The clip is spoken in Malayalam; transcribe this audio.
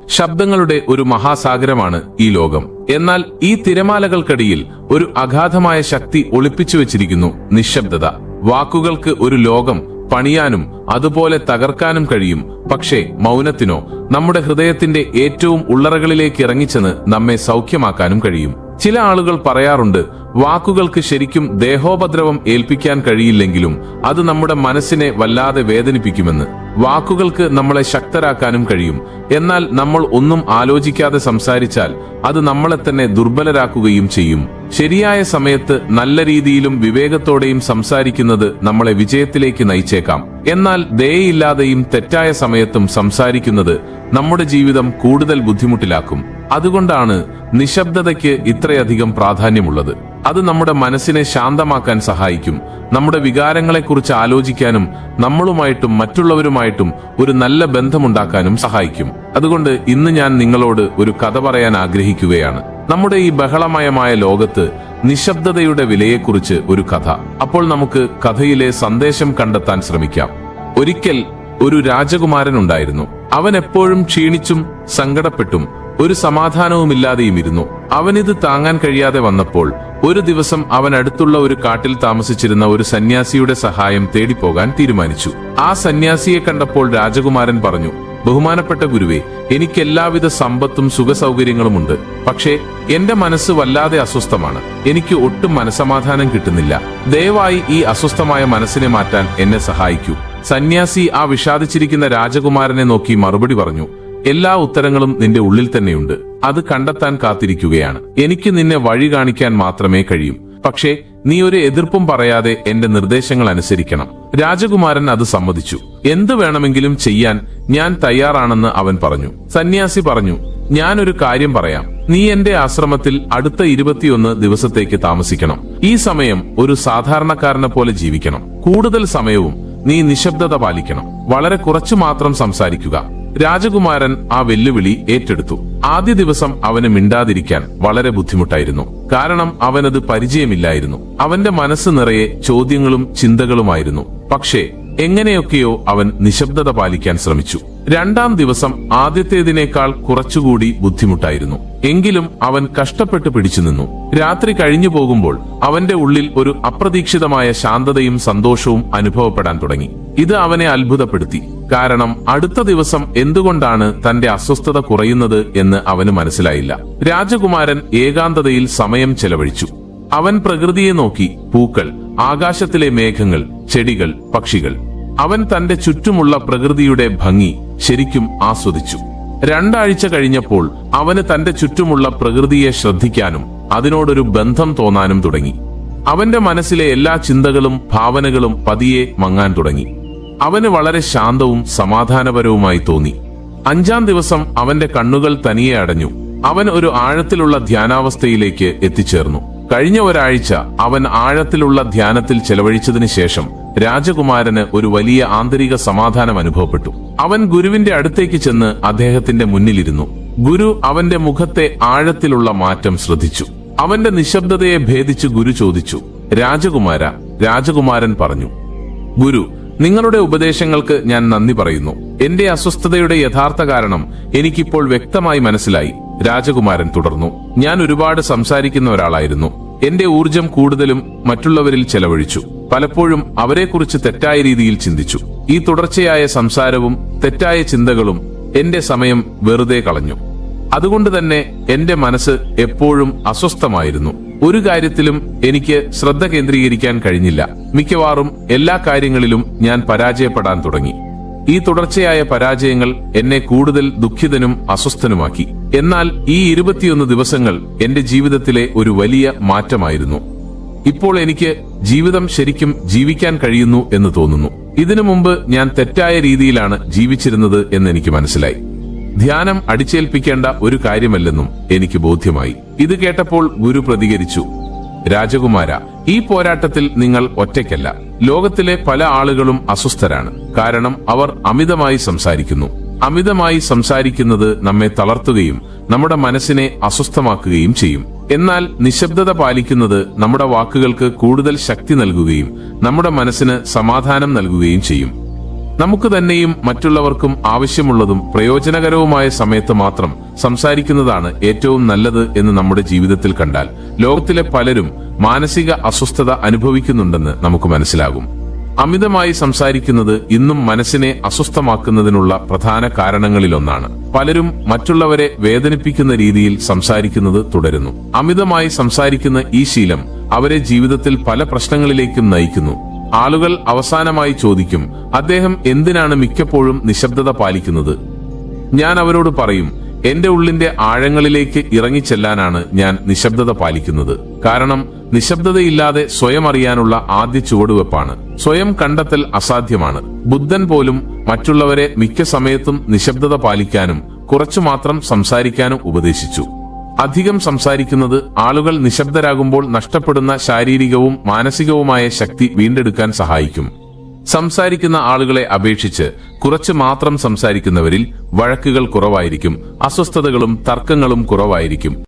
ശബ്ദങ്ങളുടെ ഒരു മഹാസാഗരമാണ് ഈ ലോകം. എന്നാൽ ഈ തിരമാലകൾക്കടിയിൽ ഒരു അഗാധമായ ശക്തി ഒളിപ്പിച്ചു വെച്ചിരിക്കുന്നു: നിശബ്ദത. വാക്കുകൾക്ക് ഒരു ലോകം പണിയാനും അതുപോലെ തകർക്കാനും കഴിയും. പക്ഷേ മൗനത്തിനോ നമ്മുടെ ഹൃദയത്തിന്റെ ഏറ്റവും ഉള്ളറകളിലേക്ക് ഇറങ്ങിച്ചെന്ന് നമ്മെ സൗഖ്യമാക്കാനും കഴിയും. ചില ആളുകൾ പറയാറുണ്ട്, വാക്കുകൾക്ക് ശരിക്കും ദേഹോപദ്രവം ഏൽപ്പിക്കാൻ കഴിയില്ലെങ്കിലും അത് നമ്മുടെ മനസ്സിനെ വല്ലാതെ വേദനിപ്പിക്കുമെന്ന്. വാക്കുകൾക്ക് നമ്മളെ ശക്തരാക്കാനും കഴിയും. എന്നാൽ നമ്മൾ ഒന്നും ആലോചിക്കാതെ സംസാരിച്ചാൽ അത് നമ്മളെ തന്നെ ദുർബലരാക്കുകയും ചെയ്യും. ശരിയായ സമയത്ത് നല്ല രീതിയിലും വിവേകത്തോടെയും സംസാരിക്കുന്നത് നമ്മളെ വിജയത്തിലേക്ക് നയിച്ചേക്കാം. എന്നാൽ ദയയില്ലാതെയും തെറ്റായ സമയത്തും സംസാരിക്കുന്നത് നമ്മുടെ ജീവിതം കൂടുതൽ ബുദ്ധിമുട്ടിലാക്കും. അതുകൊണ്ടാണ് നിശബ്ദതയ്ക്ക് ഇത്രയധികം പ്രാധാന്യമുള്ളത്. അത് നമ്മുടെ മനസ്സിനെ ശാന്തമാക്കാൻ സഹായിക്കും. നമ്മുടെ വികാരങ്ങളെക്കുറിച്ച് ആലോചിക്കാനും നമ്മളുമായിട്ടും മറ്റുള്ളവരുമായിട്ടും ഒരു നല്ല ബന്ധമുണ്ടാക്കാനും സഹായിക്കും. അതുകൊണ്ട് ഇന്ന് ഞാൻ നിങ്ങളോട് ഒരു കഥ പറയാൻ ആഗ്രഹിക്കുകയാണ്. നമ്മുടെ ഈ ബഹളമയമായ ലോകത്ത് നിശബ്ദതയുടെ വിലയെക്കുറിച്ച് ഒരു കഥ. അപ്പോൾ നമുക്ക് കഥയിലെ സന്ദേശം കണ്ടെത്താൻ ശ്രമിക്കാം. ഒരിക്കൽ ഒരു രാജകുമാരൻ ഉണ്ടായിരുന്നു. അവൻ എപ്പോഴും ക്ഷീണിച്ചും സങ്കടപ്പെട്ടും ഒരു സമാധാനവുമില്ലാതെയും ഇരുന്നു. അവനിത് താങ്ങാൻ കഴിയാതെ വന്നപ്പോൾ ഒരു ദിവസം അവൻ അടുത്തുള്ള ഒരു കാട്ടിൽ താമസിച്ചിരുന്ന ഒരു സന്യാസിയുടെ സഹായം തേടിപ്പോകാൻ തീരുമാനിച്ചു. ആ സന്യാസിയെ കണ്ടപ്പോൾ രാജകുമാരൻ പറഞ്ഞു, ബഹുമാനപ്പെട്ട ഗുരുവേ, എനിക്ക് എല്ലാവിധ സമ്പത്തും സുഖസൗകര്യങ്ങളുമുണ്ട്. പക്ഷേ എന്റെ മനസ്സ് വല്ലാതെ അസ്വസ്ഥമാണ്. എനിക്ക് ഒട്ടും മനസമാധാനം കിട്ടുന്നില്ല. ദയവായി ഈ അസ്വസ്ഥമായ മനസ്സിനെ മാറ്റാൻ എന്നെ സഹായിക്കൂ. സന്യാസി ആ വിഷാദിച്ചിരിക്കുന്ന രാജകുമാരനെ നോക്കി മറുപടി പറഞ്ഞു, എല്ലാ ഉത്തരങ്ങളും നിന്റെ ഉള്ളിൽ തന്നെയുണ്ട്. അത് കണ്ടെത്താൻ കാത്തിരിക്കുകയാണ്. എനിക്ക് നിന്നെ വഴി കാണിക്കാൻ മാത്രമേ കഴിയൂ. പക്ഷേ നീ ഒരു എതിർപ്പും പറയാതെ എന്റെ നിർദ്ദേശങ്ങൾ അനുസരിക്കണം. രാജകുമാരൻ അത് സമ്മതിച്ചു. എന്തു വേണമെങ്കിലും ചെയ്യാൻ ഞാൻ തയ്യാറാണെന്ന് അവൻ പറഞ്ഞു. സന്യാസി പറഞ്ഞു, ഞാനൊരു കാര്യം പറയാം. നീ എന്റെ ആശ്രമത്തിൽ അടുത്ത 21 ദിവസത്തേക്ക് താമസിക്കണം. ഈ സമയം ഒരു സാധാരണക്കാരനെ പോലെ ജീവിക്കണം. കൂടുതൽ സമയവും നീ നിശബ്ദത പാലിക്കണം. വളരെ കുറച്ചു മാത്രം സംസാരിക്കുക. രാജകുമാരൻ ആ വെല്ലുവിളി ഏറ്റെടുത്തു. ആദ്യ ദിവസം അവന് മിണ്ടാതിരിക്കാൻ വളരെ ബുദ്ധിമുട്ടായിരുന്നു. കാരണം അവനത് പരിചയമില്ലായിരുന്നു. അവന്റെ മനസ്സ് നിറയെ ചോദ്യങ്ങളും ചിന്തകളുമായിരുന്നു. പക്ഷേ എങ്ങനെയൊക്കെയോ അവൻ നിശബ്ദത പാലിക്കാൻ ശ്രമിച്ചു. രണ്ടാം ദിവസം ആദ്യത്തേതിനേക്കാൾ കുറച്ചുകൂടി ബുദ്ധിമുട്ടായിരുന്നു. എങ്കിലും അവൻ കഷ്ടപ്പെട്ട് പിടിച്ചു നിന്നു. രാത്രി കഴിഞ്ഞു പോകുമ്പോൾ അവന്റെ ഉള്ളിൽ ഒരു അപ്രതീക്ഷിതമായ ശാന്തതയും സന്തോഷവും അനുഭവപ്പെടാൻ തുടങ്ങി. ഇത് അവനെ അത്ഭുതപ്പെടുത്തി. കാരണം അടുത്ത ദിവസം എന്തുകൊണ്ടാണ് തന്റെ അസ്വസ്ഥത കുറയുന്നത് എന്ന് അവന് മനസ്സിലായില്ല. രാജകുമാരൻ ഏകാന്തതയിൽ സമയം ചെലവഴിച്ചു. അവൻ പ്രകൃതിയെ നോക്കി. പൂക്കൾ, ആകാശത്തിലെ മേഘങ്ങൾ, ചെടികൾ, പക്ഷികൾ. അവൻ തന്റെ ചുറ്റുമുള്ള പ്രകൃതിയുടെ ഭംഗി ശരിക്കും ആസ്വദിച്ചു. 2 ആഴ്ച കഴിഞ്ഞപ്പോൾ അവന് തന്റെ ചുറ്റുമുള്ള പ്രകൃതിയെ ശ്രദ്ധിക്കാനും അതിനോടൊരു ബന്ധം തോന്നാനും തുടങ്ങി. അവന്റെ മനസ്സിലെ എല്ലാ ചിന്തകളും ഭാവനകളും പതിയെ മങ്ങാൻ തുടങ്ങി. അവന് വളരെ ശാന്തവും സമാധാനപരവുമായി തോന്നി. 5-ാം ദിവസം അവന്റെ കണ്ണുകൾ തനിയെ അടഞ്ഞു. അവൻ ഒരു ആഴത്തിലുള്ള ധ്യാനാവസ്ഥയിലേക്ക് എത്തിച്ചേർന്നു. കഴിഞ്ഞ ഒരാഴ്ച അവൻ ആഴത്തിലുള്ള ധ്യാനത്തിൽ ചെലവഴിച്ചതിനു ശേഷം രാജകുമാരന് ഒരു വലിയ ആന്തരിക സമാധാനം അനുഭവപ്പെട്ടു. അവൻ ഗുരുവിന്റെ അടുത്തേക്ക് ചെന്ന് അദ്ദേഹത്തിന്റെ മുന്നിലിരുന്നു. ഗുരു അവന്റെ മുഖത്തെ ആഴത്തിലുള്ള മാറ്റം ശ്രദ്ധിച്ചു. അവന്റെ നിശബ്ദതയെ ഭേദിച്ച് ഗുരു ചോദിച്ചു, രാജകുമാര. രാജകുമാരൻ പറഞ്ഞു, ഗുരു, നിങ്ങളുടെ ഉപദേശങ്ങൾക്ക് ഞാൻ നന്ദി പറയുന്നു. എന്റെ അസ്വസ്ഥതയുടെ യഥാർത്ഥ കാരണം എനിക്കിപ്പോൾ വ്യക്തമായി മനസ്സിലായി. രാജകുമാരൻ തുടർന്നു, ഞാൻ ഒരുപാട് സംസാരിക്കുന്ന ഒരാളായിരുന്നു. എന്റെ ഊർജം കൂടുതലും മറ്റുള്ളവരിൽ ചെലവഴിച്ചു. പലപ്പോഴും അവരെക്കുറിച്ച് തെറ്റായ രീതിയിൽ ചിന്തിച്ചു. ഈ തുടർച്ചയായ സംസാരവും തെറ്റായ ചിന്തകളും എന്റെ സമയം വെറുതെ കളഞ്ഞു. അതുകൊണ്ട് തന്നെ എന്റെ മനസ്സ് എപ്പോഴും അസ്വസ്ഥമായിരുന്നു. ഒരു കാര്യത്തിലും എനിക്ക് ശ്രദ്ധ കേന്ദ്രീകരിക്കാൻ കഴിഞ്ഞില്ല. മിക്കവാറും എല്ലാ കാര്യങ്ങളിലും ഞാൻ പരാജയപ്പെടാൻ തുടങ്ങി. ഈ തുടർച്ചയായ പരാജയങ്ങൾ എന്നെ കൂടുതൽ ദുഃഖിതനും അസ്വസ്ഥനുമാക്കി. എന്നാൽ ഈ 21 ദിവസങ്ങൾ എന്റെ ജീവിതത്തിലെ ഒരു വലിയ മാറ്റമായിരുന്നു. ഇപ്പോൾ എനിക്ക് ജീവിതം ശരിക്കും ജീവിക്കാൻ കഴിയുന്നു എന്ന് തോന്നുന്നു. ഇതിനു മുമ്പ് ഞാൻ തെറ്റായ രീതിയിലാണ് ജീവിച്ചിരുന്നത് എന്ന് എനിക്ക് മനസ്സിലായി. ധ്യാനം അടിച്ചേൽപ്പിക്കേണ്ട ഒരു കാര്യമല്ലെന്നും എനിക്ക് ബോധ്യമായി. ഇത് കേട്ടപ്പോൾ ഗുരു പ്രതികരിച്ചു, രാജകുമാര, ഈ പോരാട്ടത്തിൽ നിങ്ങൾ ഒറ്റയ്ക്കല്ല. ലോകത്തിലെ പല ആളുകളും അസ്വസ്ഥരാണ്. കാരണം അവർ അമിതമായി സംസാരിക്കുന്നു. അമിതമായി സംസാരിക്കുന്നത് നമ്മെ തളർത്തുകയും നമ്മുടെ മനസ്സിനെ അസ്വസ്ഥമാക്കുകയും ചെയ്യും. എന്നാൽ നിശബ്ദത പാലിക്കുന്നത് നമ്മുടെ വാക്കുകൾക്ക് കൂടുതൽ ശക്തി നൽകുകയും നമ്മുടെ മനസ്സിന് സമാധാനം നൽകുകയും ചെയ്യും. നമുക്ക് തന്നെയും മറ്റുള്ളവർക്കും ആവശ്യമുള്ളതും പ്രയോജനകരവുമായ സമയത്ത് മാത്രം സംസാരിക്കുന്നതാണ് ഏറ്റവും നല്ലത് എന്ന് നമ്മുടെ ജീവിതത്തിൽ കണ്ടാൽ ലോകത്തിലെ പലരും മാനസിക അസ്വസ്ഥത അനുഭവിക്കുന്നുണ്ടെന്ന് നമുക്ക് മനസ്സിലാകും. അമിതമായി സംസാരിക്കുന്നത് ഇന്നും മനസ്സിനെ അസ്വസ്ഥമാക്കുന്നതിനുള്ള പ്രധാന കാരണങ്ങളിലൊന്നാണ്. പലരും മറ്റുള്ളവരെ വേദനിപ്പിക്കുന്ന രീതിയിൽ സംസാരിക്കുന്നത് തുടരുന്നു. അമിതമായി സംസാരിക്കുന്ന ഈ ശീലം അവരെ ജീവിതത്തിൽ പല പ്രശ്നങ്ങളിലേക്കും നയിക്കുന്നു. ആളുകൾ അവസാനമായി ചോദിക്കും, അദ്ദേഹം എന്തിനാണ് മിക്കപ്പോഴും നിശബ്ദത പാലിക്കുന്നത്? ഞാൻ അവരോട് പറയും, എന്റെ ഉള്ളിന്റെ ആഴങ്ങളിലേക്ക് ഇറങ്ങിച്ചെല്ലാനാണ് ഞാൻ നിശബ്ദത പാലിക്കുന്നത്. കാരണം നിശബ്ദതയില്ലാതെ സ്വയം അറിയാനുള്ള ആദ്യ ചുവടുവെപ്പാണ്. സ്വയം കണ്ടെത്തൽ അസാധ്യമാണ്. ബുദ്ധൻ പോലും മറ്റുള്ളവരെ മിക്ക സമയത്തും നിശബ്ദത പാലിക്കാനും കുറച്ചു മാത്രം സംസാരിക്കാനും ഉപദേശിച്ചു. അധികം സംസാരിക്കുന്നത് ആളുകൾ നിശബ്ദരാകുമ്പോൾ നഷ്ടപ്പെടുന്ന ശാരീരികവും മാനസികവുമായ ശക്തി വീണ്ടെടുക്കാൻ സഹായിക്കും. സംസാരിക്കുന്ന ആളുകളെ അപേക്ഷിച്ച് കുറച്ച് മാത്രം സംസാരിക്കുന്നവരിൽ വഴക്കുകൾ കുറവായിരിക്കും, അസ്വസ്ഥതകളും തർക്കങ്ങളും കുറവായിരിക്കും.